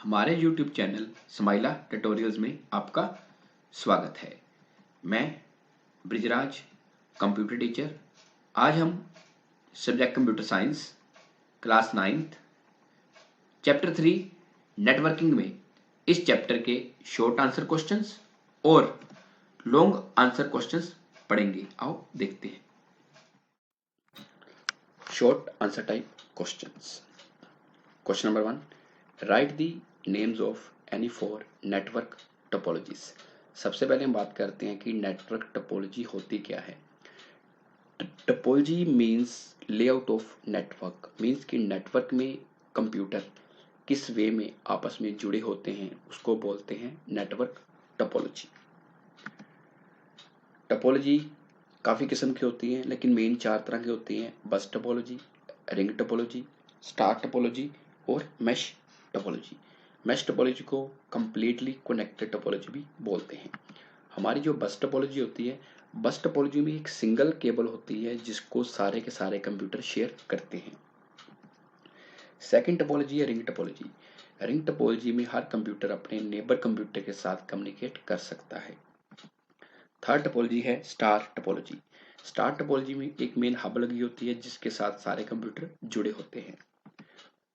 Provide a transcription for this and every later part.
हमारे YouTube channel स्माइला tutorials में आपका स्वागत है। मैं ब्रिजराज, कंप्यूटर टीचर। आज हम subject computer science class 9th chapter 3 networking में इस चैप्टर के शॉर्ट आंसर क्वेश्चंस और लॉन्ग आंसर क्वेश्चंस पढ़ेंगे। आओ देखते हैं। Short answer type questions. Question number 1, right the names of any 4 network topologies. सबसे पहले हम बात करते हैं कि नेटवर्क टोपोलॉजी होती क्या है। Topology means layout of network, means कि नेटवर्क में कंप्यूटर किस वे में आपस में जुड़े होते हैं उसको बोलते हैं नेटवर्क टोपोलॉजी। टोपोलॉजी काफ़ी किस्म की होती है, लेकिन मेन 4 तरह की होती हैं: बस topology, ring topology, star topology और मैश टोपोलॉजी। मैश टोपोलॉजी को कंप्लीटली कनेक्टेड टोपोलॉजी भी बोलते हैं। हमारी जो बस टोपोलॉजी होती है, बस टोपोलॉजी में एक सिंगल केबल होती है जिसको सारे के सारे कंप्यूटर शेयर करते हैं। सेकंड टोपोलॉजी है रिंग टोपोलॉजी। रिंग टोपोलॉजी में हर कंप्यूटर अपने नेबर कंप्यूटर के साथ कम्युनिकेट कर सकता है। थर्ड टोपोलॉजी है स्टार टोपोलॉजी। स्टार टोपोलॉजी में एक मेन हब लगी होती है जिसके साथ सारे कंप्यूटर जुड़े होते हैं।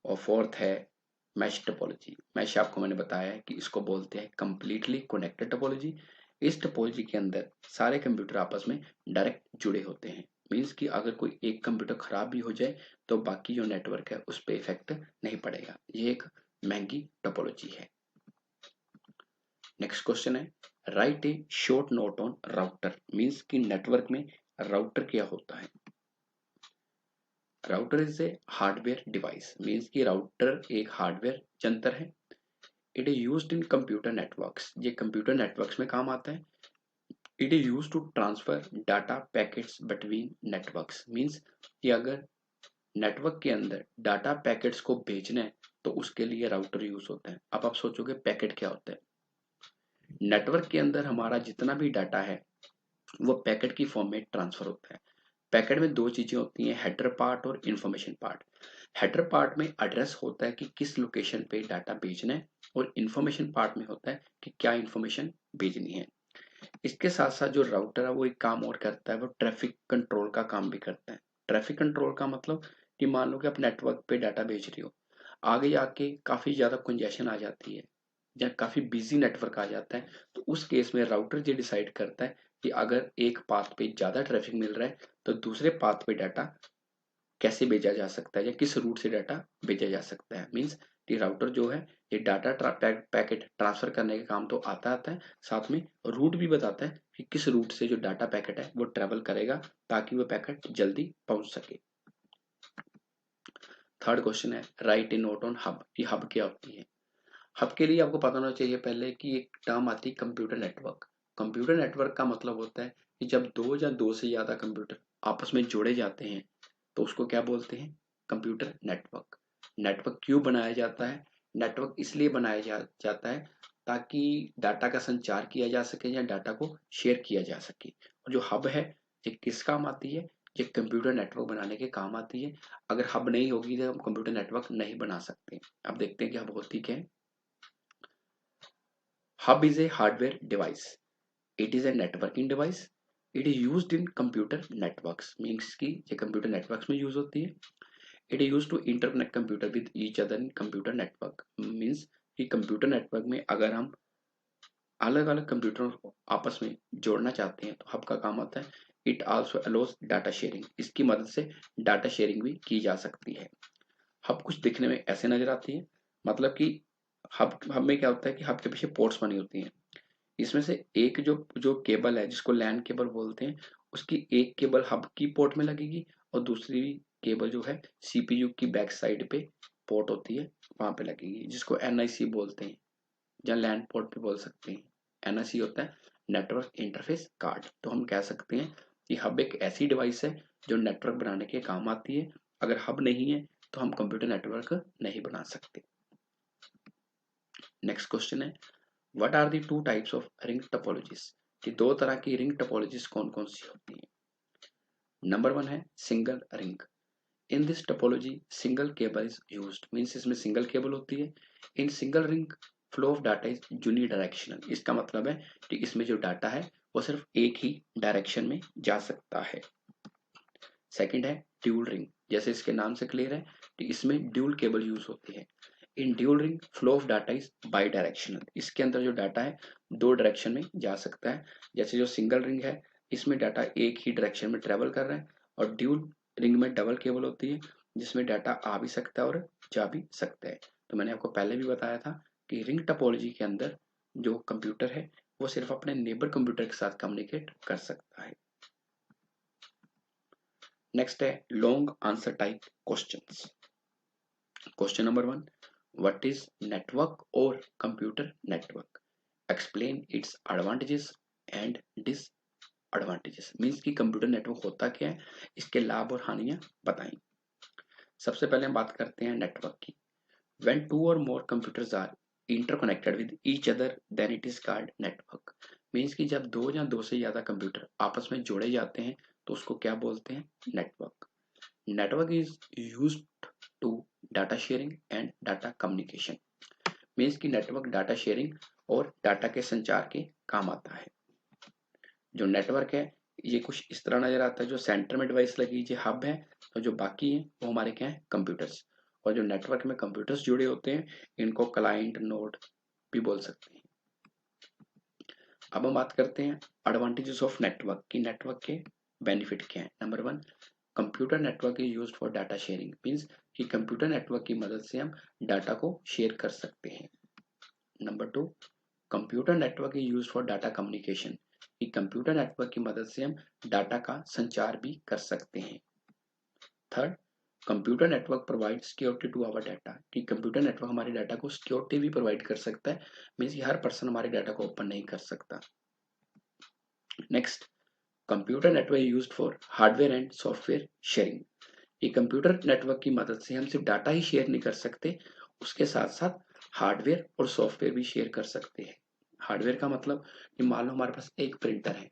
और फोर्थ है मैश टोपोलॉजी। मैश आपको मैंने बताया है कि इसको बोलते हैं कंप्लीटली कनेक्टेड टोपोलॉजी। इस टोपोलॉजी के अंदर सारे कंप्यूटर आपस में डायरेक्ट जुड़े होते हैं। मीन्स कि अगर कोई एक कंप्यूटर खराब भी हो जाए तो बाकी जो नेटवर्क है उस पर इफेक्ट नहीं पड़ेगा। ये एक महंगी टोपोलॉजी है। नेक्स्ट क्वेश्चन है, write a short note on router. Means कि नेटवर्क में राउटर क्या होता है। Router is a hardware device. Means कि राउटर एक हार्डवेयर यंत्र है। It is used in computer networks. ये कंप्यूटर नेटवर्क्स में काम आता है। It is used to transfer data packets between networks. Means कि अगर नेटवर्क के अंदर डाटा पैकेट्स को भेजना है तो उसके लिए राउटर यूज होता है। अब आप सोचोगे पैकेट क्या होता है। नेटवर्क के अंदर हमारा जितना भी डाटा है वो पैकेट की फॉर्म में ट्रांसफर होता है। पैकेट में दो चीजें होती हैं, हेडर पार्ट और इंफॉर्मेशन पार्ट। हेडर पार्ट में एड्रेस होता है कि किस लोकेशन पे डाटा भेजना है, और इंफॉर्मेशन पार्ट में होता है कि क्या इंफॉर्मेशन भेजनी है। इसके साथ साथ जो राउटर है वो एक काम और करता है, वो ट्रैफिक कंट्रोल का काम भी करता है। ट्रैफिक कंट्रोल का मतलब कि मान लो कि आप नेटवर्क पे डाटा भेज रही हो, आगे जाके काफी ज्यादा कंजेशन आ जाती है या काफी बिजी नेटवर्क आ जाता है, तो उस केस में राउटर ये डिसाइड करता है कि अगर एक पाथ पे ज्यादा ट्रैफिक मिल रहा है तो दूसरे पाथ पे डाटा कैसे भेजा जा सकता है या किस रूट से डाटा भेजा जा सकता है। मीन्स कि राउटर जो है ये डाटा पैकेट ट्रांसफर करने का काम तो आता है, साथ में रूट भी बताता है कि किस रूट से जो डाटा पैकेट है वो ट्रेवल करेगा ताकि वो पैकेट जल्दी पहुंच सके। थर्ड क्वेश्चन है, write A note on hub. ये हब क्या होती है। हब के लिए आपको पता होना चाहिए पहले कि एक टर्म आती है कंप्यूटर नेटवर्क। कंप्यूटर नेटवर्क का मतलब होता है कि जब दो या दो से ज्यादा कंप्यूटर आपस में जोड़े जाते हैं तो उसको क्या बोलते हैं, कंप्यूटर नेटवर्क। नेटवर्क क्यों बनाया जाता है, नेटवर्क इसलिए बनाया जाता है ताकि डाटा का संचार किया जा सके या डाटा को शेयर किया जा सके। और जो हब है ये किस काम आती है, ये कंप्यूटर नेटवर्क बनाने के काम आती है। अगर हब नहीं होगी तो हम कंप्यूटर नेटवर्क नहीं बना सकते। अब देखते हैं कि हब होती क्या है। Hub is a hardware device. It is a networking device. It is used in computer networks. Means कि ये computer networks में use होती है. It is used to interconnect computer with each other in computer network. Means कि computer network में अगर हम अलग अलग कंप्यूटर को आपस में जोड़ना चाहते हैं तो हब का काम आता है। It also allows data sharing. इसकी मदद से डाटा शेयरिंग भी की जा सकती है। हब कुछ दिखने में ऐसे नजर आती है, मतलब कि हब हब में क्या होता है कि हब के पीछे पोर्ट्स बनी होती हैं। इसमें से एक जो जो केबल है जिसको लैन केबल बोलते हैं, उसकी एक केबल हब की पोर्ट में लगेगी और दूसरी केबल जो है सीपीयू की बैक साइड पे पोर्ट होती है वहां पे लगेगी, जिसको एनआईसी बोलते हैं या लैन पोर्ट भी बोल सकते हैं। एनआईसी होता है नेटवर्क इंटरफेस कार्ड। तो हम कह सकते हैं कि हब एक ऐसी डिवाइस है जो नेटवर्क बनाने के काम आती है। अगर हब नहीं है तो हम कंप्यूटर नेटवर्क नहीं बना सकते। नेक्स्ट क्वेश्चन है, what are the two types of ring topologies. कि दो तरह की रिंग टोपोलॉजीज कौन कौन सी होती हैं। नंबर 1 है single ring. In this topology single cable is used, means इसमें सिंगल केबल होती है। In single ring flow of data is unidirectional, इसका मतलब है कि इसमें जो डाटा है वो सिर्फ एक ही डायरेक्शन में जा सकता है। सेकंड है ड्यूल रिंग, जैसे इसके नाम से क्लियर है कि इसमें ड्यूल केबल यूज होती है। In dual ring flow of data is bidirectional, इसके अंदर जो डाटा है दो डायरेक्शन में जा सकता है। जैसे जो सिंगल रिंग है इसमें डाटा एक ही डायरेक्शन में ट्रेवल कर रहा है, और ड्यूल रिंग में डबल केबल होती है जिसमें डाटा आ भी सकता है और जा भी सकता है। तो मैंने आपको पहले भी बताया था कि रिंग टोपोलॉजी के अंदर जो कंप्यूटर है वो सिर्फ अपने नेबर कंप्यूटर के साथ कम्युनिकेट कर सकता है। नेक्स्ट है long answer type questions. Question number 1, what is network और computer network, explain its advantages and disadvantages, means कि कंप्यूटर नेटवर्क होता क्या है, इसके लाभ और हानियां बताएं। सबसे पहले हम बात करते हैं नेटवर्क की। व्हेन टू और more computers are interconnected with each other then it is called network, means कि जब दो या दो से ज्यादा कंप्यूटर आपस में जोड़े जाते हैं तो उसको क्या बोलते हैं, network. Network is used to data sharing and data communication, means की नेटवर्क डाटा शेयरिंग और डाटा के संचार के काम आता है। जो नेटवर्क है ये कुछ इस तरह नजर आता है, जो सेंटर में डिवाइस लगी जो हब है, और जो बाकी है वो हमारे क्या है, कंप्यूटर्स। और जो नेटवर्क में कंप्यूटर्स जुड़े होते हैं इनको क्लाइंट नोड भी बोल सकते हैं। अब हम बात करते हैं एडवांटेजेस ऑफ नेटवर्क की, नेटवर्क के बेनिफिट क्या है। Number 1, computer network is used for data sharing, means कि कंप्यूटर नेटवर्क की मदद से हम डाटा को शेयर कर सकते हैं। Number 2, computer network is used for data communication, कि कंप्यूटर नेटवर्क की मदद से हम डाटा का संचार भी कर सकते हैं। Third, computer network provide security to our data, कि कंप्यूटर नेटवर्क हमारे डाटा को सिक्योरिटी भी प्रोवाइड कर सकता है, मींस कि हर पर्सन हमारे डाटा को ओपन नहीं कर सकता। Next, computer network used for hardware and software sharing, ये कंप्यूटर नेटवर्क की मदद से हम सिर्फ डाटा ही शेयर नहीं कर सकते, उसके साथ साथ हार्डवेयर और सॉफ्टवेयर भी शेयर कर सकते हैं। हार्डवेयर का मतलब कि मान लो हमारे पास एक प्रिंटर है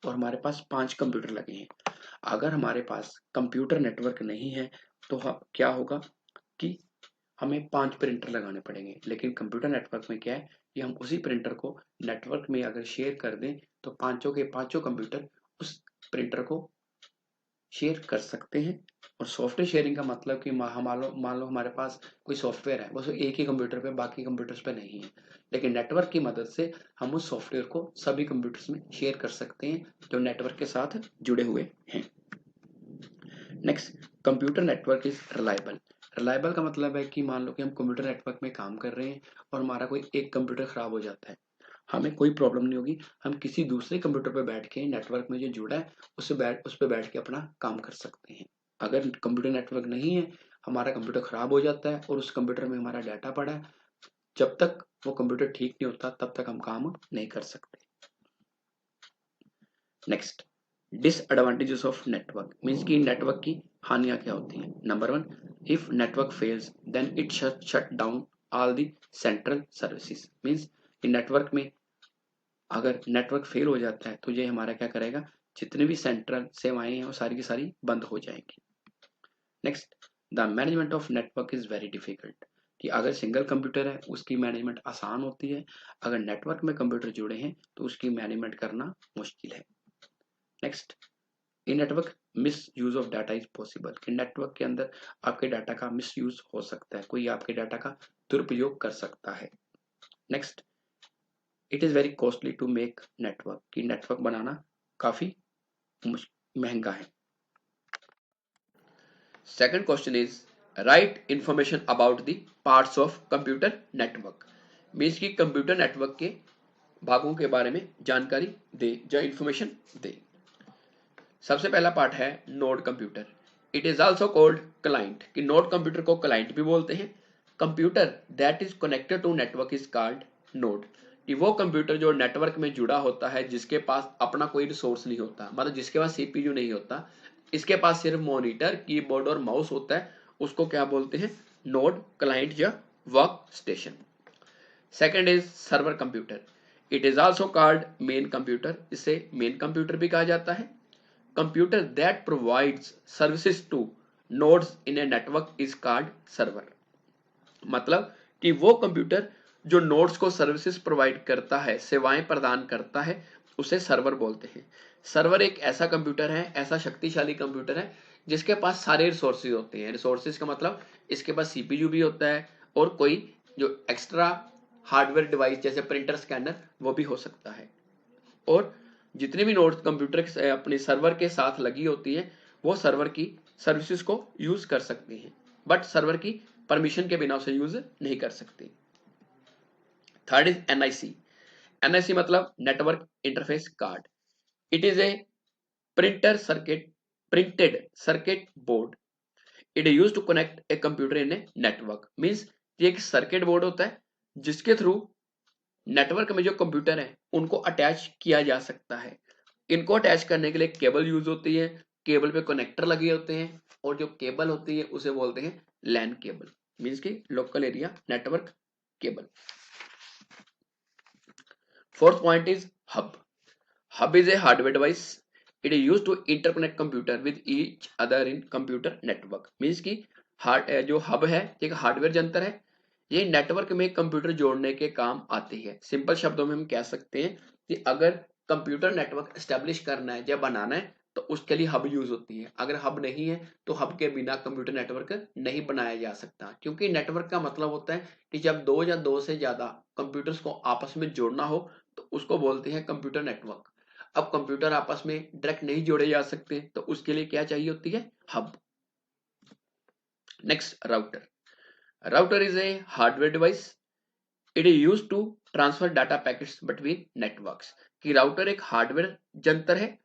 और हमारे पास 5 कंप्यूटर लगे हैं। अगर हमारे पास कंप्यूटर नेटवर्क नहीं है तो क्या होगा कि हमें 5 प्रिंटर लगाने पड़ेंगे, लेकिन कंप्यूटर नेटवर्क में क्या है कि हम उसी प्रिंटर को नेटवर्क में अगर शेयर कर दें तो पांचों के पांचों कंप्यूटर उस प्रिंटर को शेयर कर सकते हैं। और सॉफ्टवेयर शेयरिंग का मतलब कि मान लो हमारे पास कोई सॉफ्टवेयर है वो सिर्फ एक ही कंप्यूटर पे, बाकी कंप्यूटर्स पे नहीं है, लेकिन नेटवर्क की मदद से हम उस सॉफ्टवेयर को सभी कंप्यूटर्स में शेयर कर सकते हैं जो नेटवर्क के साथ जुड़े हुए हैं। Next, computer network is reliable. Reliable का मतलब है कि मान लो कि हम कंप्यूटर नेटवर्क में काम कर रहे हैं और हमारा कोई एक कंप्यूटर खराब हो जाता है, हमें कोई प्रॉब्लम नहीं होगी, हम किसी दूसरे कंप्यूटर पर बैठ के नेटवर्क में जो जुड़ा है उस पर बैठ के अपना काम कर सकते हैं। अगर कंप्यूटर नेटवर्क नहीं है, हमारा कंप्यूटर खराब हो जाता है और उस कंप्यूटर में हमारा डाटा पड़ा है, जब तक वो कंप्यूटर ठीक नहीं होता तब तक हम काम नहीं कर सकते। Next, disadvantages of network, means की नेटवर्क की हानियां क्या होती हैं। Number 1, if network fails then it shut down all the central services, means कि नेटवर्क में अगर नेटवर्क फेल हो जाता है तो ये हमारा क्या करेगा, जितने भी सेंट्रल सेवाएं हैं वो सारी की सारी बंद हो जाएंगी। Next, the management of network is very difficult, कि अगर सिंगल कंप्यूटर है उसकी मैनेजमेंट आसान होती है, अगर नेटवर्क में कंप्यूटर जुड़े हैं तो उसकी मैनेजमेंट करना मुश्किल है। Next, in network miss use of data is possible, कि नेटवर्क के अंदर आपके डाटा का मिस यूज हो सकता है, कोई आपके डाटा का दुरुपयोग कर सकता है। Next, it is very costly to make network, कि नेटवर्क बनाना काफी महंगा है। Second question is write information about the parts of computer network, means की कंप्यूटर नेटवर्क के भागों के बारे में जानकारी दे, जो इंफॉर्मेशन दे। सबसे पहला पार्ट है node computer, it is also called client, कि नोड कंप्यूटर को क्लाइंट भी बोलते हैं। Computer that is connected to network is called node, कि वो कंप्यूटर जो नेटवर्क में जुड़ा होता है जिसके पास अपना कोई रिसोर्स नहीं होता, मतलब जिसके पास सीपीयू नहीं होता, इसके पास सिर्फ मॉनिटर, कीबोर्ड और माउस होता है, उसको क्या बोलते हैं, नोड, क्लाइंट या work station. Second is server computer, it is also called main computer, इसे मेन कंप्यूटर भी कहा जाता है। Computer that provides services two nodes in a network is called server. मतलब कि वो कंप्यूटर जो नोड्स को सर्विसेज प्रोवाइड करता है, सेवाएं प्रदान करता है, उसे सर्वर बोलते हैं। सर्वर एक ऐसा कंप्यूटर है, ऐसा शक्तिशाली कंप्यूटर है जिसके पास सारे रिसोर्सेज होते हैं। रिसोर्सेज का मतलब इसके पास सीपीयू भी होता है और कोई जो एक्स्ट्रा हार्डवेयर डिवाइस जैसे प्रिंटर, स्कैनर वो भी हो सकता है। और जितने भी नोड्स कंप्यूटर अपने सर्वर के साथ लगी होती है वो सर्वर की सर्विसेज को यूज कर सकती हैं, बट सर्वर की परमिशन के बिना उसे यूज नहीं कर सकती। Third is NIC. एनआईसी मतलब network interface card. It is a printed circuit board. It is use to connect a computer in a network. Means ये एक सर्किट बोर्ड होता है जिसके थ्रू नेटवर्क में जो कंप्यूटर है उनको अटैच किया जा सकता है। इनको अटैच करने के लिए केबल यूज होती है, केबल पे कनेक्टर लगे होते हैं, और जो केबल होती है उसे बोलते हैं लैन केबल, मीन्स की local area network cable. Fourth point is hub. Hub is a hardware device. It is use to interconnect computer with each other in computer network. Means की जो हब है एक हार्डवेयर यंत्र है, ये network में computer जोड़ने के काम आती है। सिंपल शब्दों में हम कह सकते हैं कि अगर कंप्यूटर नेटवर्क स्टेब्लिश करना है या बनाना है तो उसके लिए हब यूज होती है। अगर हब नहीं है तो हब के बिना कंप्यूटर नेटवर्क नहीं बनाया जा सकता, क्योंकि नेटवर्क का मतलब होता है कि जब दो या दो से ज्यादा कंप्यूटर्स को आपस में जोड़ना हो तो उसको बोलते हैं कंप्यूटर नेटवर्क। अब कंप्यूटर आपस में डायरेक्ट नहीं जोड़े जा सकते तो उसके लिए क्या चाहिए होती है? Hub. Next, router. Router is a hardware device. It is use to transfer data packets between networks. कि राउटर एक हार्डवेयर यंत्र है,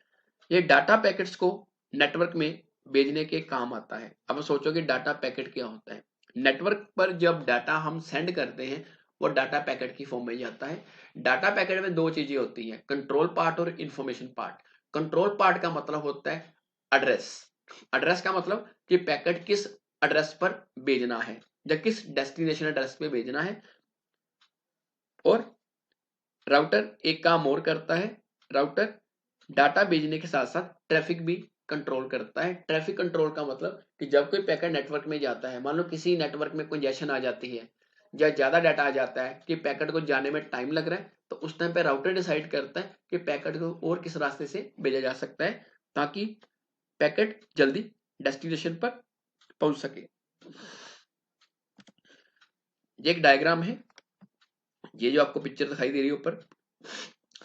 ये डाटा पैकेट्स को नेटवर्क में भेजने के काम आता है। अब सोचो कि डाटा पैकेट क्या होता है। नेटवर्क पर जब डाटा हम सेंड करते हैं वो डाटा पैकेट की फॉर्म में जाता है। डाटा पैकेट में दो चीजें होती हैं, कंट्रोल पार्ट और इंफॉर्मेशन पार्ट। कंट्रोल पार्ट का मतलब होता है एड्रेस। एड्रेस का मतलब कि पैकेट किस एड्रेस पर भेजना है या किस डेस्टिनेशन एड्रेस पे भेजना है। और राउटर एक काम और करता है, राउटर डाटा भेजने के साथ साथ ट्रैफिक भी कंट्रोल करता है। ट्रैफिक कंट्रोल का मतलब कि जब कोई पैकेट नेटवर्क में जाता है, मान लो किसी नेटवर्क में कंजेशन आ जाती है या ज्यादा डाटा आ जाता है कि पैकेट को जाने में टाइम लग रहा है, तो उस टाइम पे राउटर डिसाइड करता है कि पैकेट को और किस रास्ते से भेजा जा सकता है ताकि पैकेट जल्दी डेस्टिनेशन पर पहुंच सके। ये एक डायग्राम है, ये जो आपको पिक्चर दिखाई दे रही है ऊपर,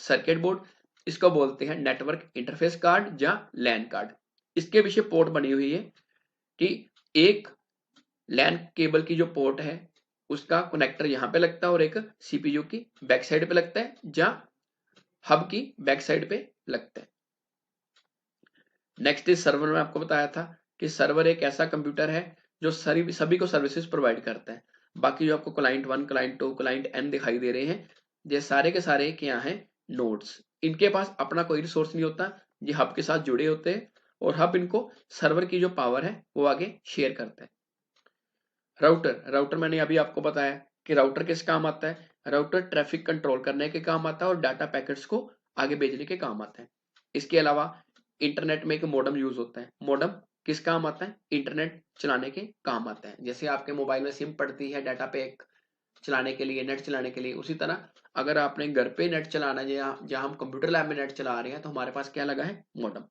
सर्किट बोर्ड, इसको बोलते हैं नेटवर्क इंटरफेस कार्ड या लैन कार्ड। इसके पीछे पोर्ट बनी हुई है कि एक लैन केबल की जो पोर्ट है उसका कनेक्टर यहां पे लगता है और एक सीपीयू की बैक साइड पे लगता है या हब की बैक साइड पे लगता है। Next is server. में आपको बताया था कि सर्वर एक ऐसा कंप्यूटर है जो सभी को सर्विसेज प्रोवाइड करता है। बाकी जो आपको क्लाइंट 1, क्लाइंट 2, क्लाइंट एन दिखाई दे रहे हैं, ये सारे के सारे क्या हैं? नोड्स। इनके पास अपना कोई रिसोर्स नहीं होता, ये हब के साथ जुड़े होते हैं और हब इनको सर्वर की जो पावर है वो आगे शेयर करता है। राउटर मैंने अभी आपको बताया कि राउटर किस काम आता है। राउटर ट्रैफिक कंट्रोल करने के काम आता है और डाटा पैकेट्स को आगे भेजने के काम आता है। इसके अलावा इंटरनेट में एक मॉडेम यूज होता है। मॉडेम किस काम आता है? इंटरनेट चलाने के काम आता है। जैसे आपके मोबाइल में सिम पड़ती है डाटा पैक चलाने के लिए, नेट चलाने के लिए, उसी तरह अगर आपने घर पे नेट चलाना है या जहां हम कंप्यूटर लैब में नेट चला रहे हैं तो हमारे पास क्या लगा है? मॉडेम।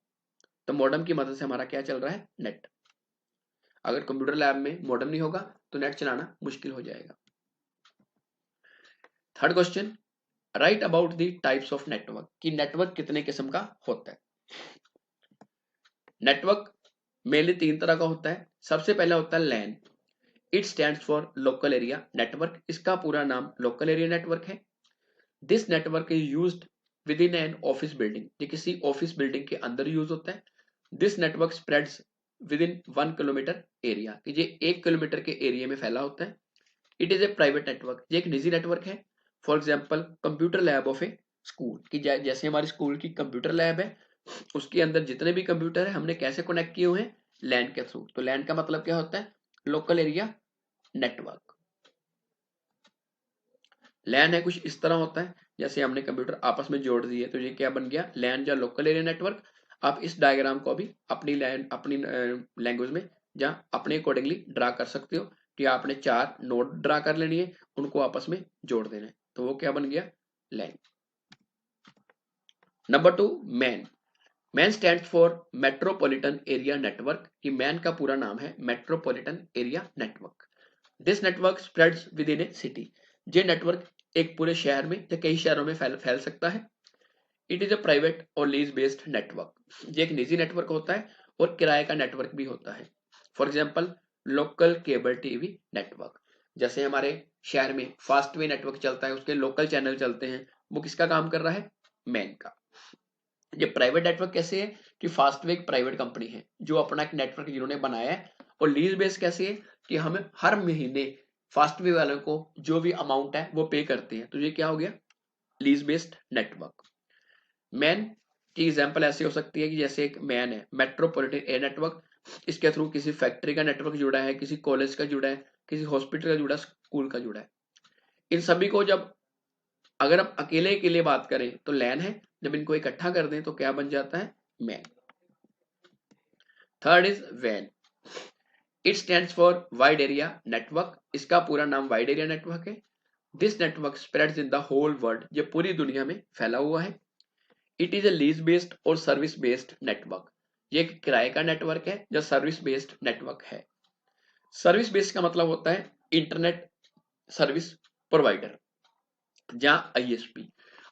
तो मॉडेम की मदद से हमारा क्या चल रहा है? नेट। अगर कंप्यूटर लैब में मॉडेम नहीं होगा तो नेट चलाना मुश्किल हो जाएगा। Third question, right about the types of network. कि नेटवर्क कितने किस्म का होता है। नेटवर्क मेनली तीन तरह का होता है। सबसे पहला होता है LAN. It stands for local area network. इसका पूरा नाम लोकल एरिया नेटवर्क है। This network is used within an office building. ये किसी ऑफिस बिल्डिंग के अंदर यूज होता है। This network spreads within 1 kilometre area. ये 1 किलोमीटर के एरिया में फैला होता है। It is a private network. ये एक निजी नेटवर्क है। For example computer lab of a school. की जैसे हमारी स्कूल की कंप्यूटर लैब है, उसके अंदर जितने भी कंप्यूटर है हमने कैसे कनेक्ट किए हुए हैं? लैन के थ्रू। तो लैन का मतलब क्या होता है? Local area network. लैन है कुछ इस तरह होता है, जैसे हमने कंप्यूटर आपस में जोड़ दिए तो ये क्या बन गया? लैन या लोकल एरिया नेटवर्क। आप इस डायग्राम को भी अपनी लैंग्वेज में जहाँ अपने अकॉर्डिंगली ड्रा कर सकते हो कि आपने 4 नोड ड्रा कर लेनी है, उनको आपस में जोड़ देना है, तो वो क्या बन गया, LAN. Number 2, MAN. MAN stand for metropolitan area network. कि मैन का पूरा नाम है metropolitan area network. This network spreads within a city. ये नेटवर्क एक पूरे शहर में या कई शहरों में फैल सकता है। इट इज अ प्राइवेट और लीज बेस्ड नेटवर्क। ये एक निजी नेटवर्क होता है और किराए का नेटवर्क भी होता है। For example local cable TV network. जैसे हमारे शहर में फास्ट वे नेटवर्क चलता है, उसके लोकल चैनल चलते हैं, वो किसका काम कर रहा है, मैन का। ये प्राइवेट नेटवर्क कैसे है कि फास्टवे एक प्राइवेट कंपनी है जो अपना एक नेटवर्क जिन्होंने बनाया है, और लीज बेस कैसे है कि हम हर महीने फास्टवे वालों को जो भी अमाउंट है वो पे करते हैं, तो ये क्या हो गया, लीज बेस्ड नेटवर्क। मैन की एग्जांपल ऐसे हो सकती है कि जैसे एक मैन है मेट्रोपॉलिटन एयर नेटवर्क, इसके थ्रू किसी फैक्ट्री का नेटवर्क जुड़ा है, किसी कॉलेज का जुड़ा है, किसी हॉस्पिटल का जुड़ा है, स्कूल का जुड़ा है। इन सभी को जब अगर हम अकेले के लिए बात करें तो लैन है, जब इनको इकट्ठा कर दें तो क्या बन जाता है, मैन। थर्ड इज वैन। It stands for wide area network. इसका पूरा नाम वाइड एरिया नेटवर्क है। This network spreads in the whole world. ये पूरी दुनिया में फैला हुआ है। It is a lease based और सर्विस बेस्ड नेटवर्क। ये एक किराए का नेटवर्क है जो सर्विस बेस्ड नेटवर्क है। सर्विस बेस्ड का मतलब होता है इंटरनेट सर्विस प्रोवाइडर, जहां आईएसपी।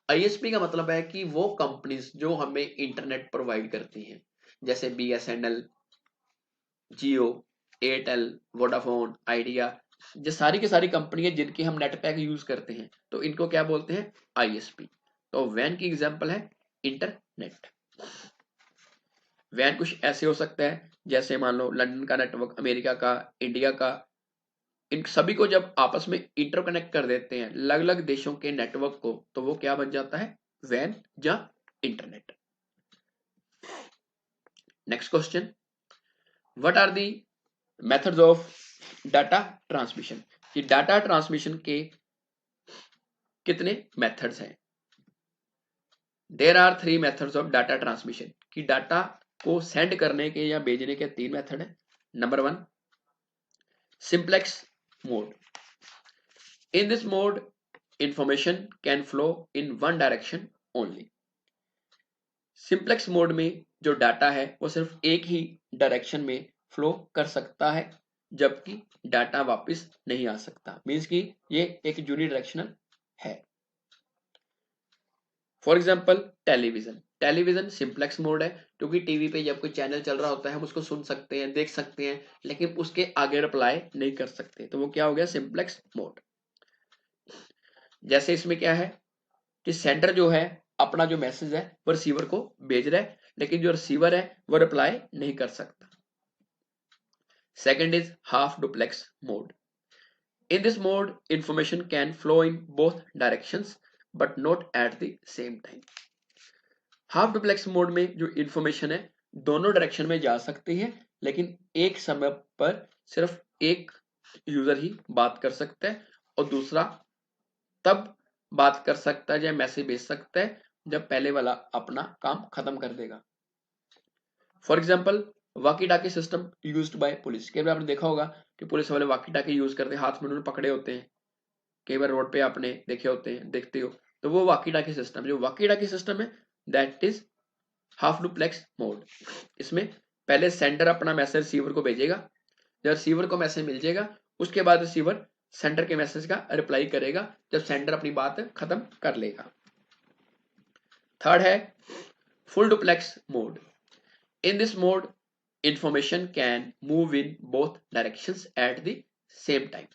आईएसपी का मतलब है कि वो कंपनीज जो हमें इंटरनेट प्रोवाइड करती हैं, जैसे बीएसएनएल, जियो, एयरटेल, वोडाफोन, आइडिया, ये सारी की सारी कंपनी है जिनकी हम नेट पैक यूज करते हैं, तो इनको क्या बोलते हैं, आईएसपी। तो वैन की एग्जांपल है इंटरनेट। वैन कुछ ऐसे हो सकता है जैसे मान लो लंदन का नेटवर्क, अमेरिका का, इंडिया का, इन सभी को जब आपस में इंटरकनेक्ट कर देते हैं अलग अलग देशों के नेटवर्क को, तो वो क्या बन जाता है, वैन या internet. Next question, what are the methods of data transmission. कि डाटा ट्रांसमिशन के कितने मेथड्स हैं। There are 3 methods of data transmission. कि डाटा को सेंड करने के या भेजने के 3 मेथड है। Number 1, simplex mode. In this mode information can flow in one direction only. Simplex mode में जो डाटा है वो सिर्फ एक ही डायरेक्शन में फ्लो कर सकता है, जबकि डाटा वापस नहीं आ सकता। मींस कि ये एक यूनिडायरेक्शनल है। For example television. Television simplex mode है, क्योंकि टीवी पे जब कोई चैनल चल रहा होता है हम उसको सुन सकते हैं, देख सकते हैं, लेकिन उसके आगे रिप्लाई नहीं कर सकते, तो वो क्या हो गया, सिंप्लेक्स मोड। जैसे इसमें क्या है कि सेंडर जो है अपना जो मैसेज है वो रिसीवर को भेज रहा है, लेकिन जो रिसीवर है वो रिप्लाई नहीं कर सकता। Second is half duplex mode. In this mode information can flow in both directions but not at the same time. Half duplex mode में जो इंफॉर्मेशन है दोनों डायरेक्शन में जा सकती है, लेकिन एक समय पर सिर्फ एक यूजर ही बात कर सकता है और दूसरा तब बात कर सकता है या मैसेज भेज सकता है जब पहले वाला अपना काम खत्म कर देगा। फॉर एग्जाम्पल वाकी टाकी सिस्टम यूज्ड बाय पुलिस। कई बार आपने देखा होगा कि पुलिस वाले वाकी टाकी यूज करते हैं, हाथ में उन्होंने पकड़े होते हैं, कई बार रोड पे आपने देखे होते हैं, देखते हो, तो वो वाकी टाकी सिस्टम, जो वाकी टाकी सिस्टम है that is half duplex mode. इसमें पहले सेंडर अपना मैसेज रिसीवर को भेजेगा, जब रिसीवर को मैसेज मिल जाएगा उसके बाद रिसीवर सेंडर के मैसेज का रिप्लाई करेगा जब सेंडर अपनी बात खत्म कर लेगा। थर्ड है full duplex mode. In this mode information can move in both directions at the same time.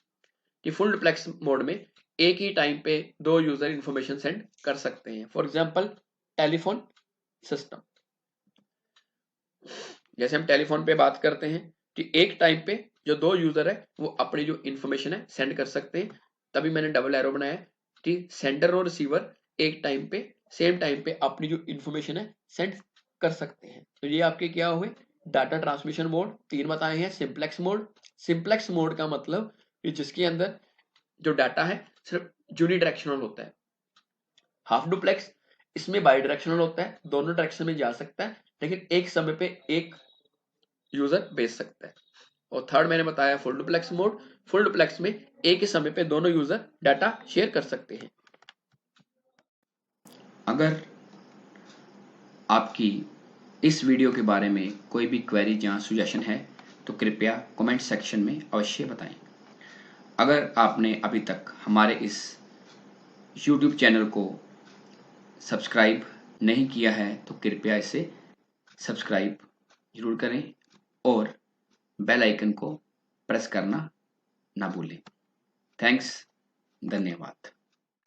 कि फुल डुप्लेक्स मोड में एक ही टाइम पे दो यूजर इंफॉर्मेशन सेंड कर सकते हैं। फॉर एग्जांपल टेलीफोन सिस्टम, जैसे हम टेलीफोन पे बात करते हैं कि एक टाइम पे जो दो यूजर है वो अपनी जो इंफॉर्मेशन है सेंड कर सकते हैं, तभी मैंने डबल एरो बनाया कि सेंडर और रिसीवर एक टाइम पे सेम टाइम पे अपनी जो इंफॉर्मेशन है सेंड कर सकते हैं। तो ये आपके क्या हुए, डाटा ट्रांसमिशन मोड 3 बताए हैं। सिंप्लेक्स मोड, सिंप्लेक्स मोड का मतलब कि जिसके अंदर जो डाटा है सिर्फ यूनिडायरेक्शनल होता है। हाफ डुप्लेक्स, इसमें बाई डायरेक्शनल होता है, दोनों डायरेक्शन में जा सकता है, लेकिन एक समय पे एक यूजर भेज सकता है। और थर्ड मैंने बताया full duplex mode. Full duplex में एक ही समय पे दोनों यूजर डाटा शेयर कर सकते हैं। अगर आपकी इस वीडियो के बारे में कोई भी क्वेरी या सजेशन है तो कृपया कमेंट सेक्शन में अवश्य बताएं। अगर आपने अभी तक हमारे इस YouTube चैनल को सब्सक्राइब नहीं किया है तो कृपया इसे सब्सक्राइब जरूर करें और बेल आइकन को प्रेस करना ना भूलें। थैंक्स, धन्यवाद।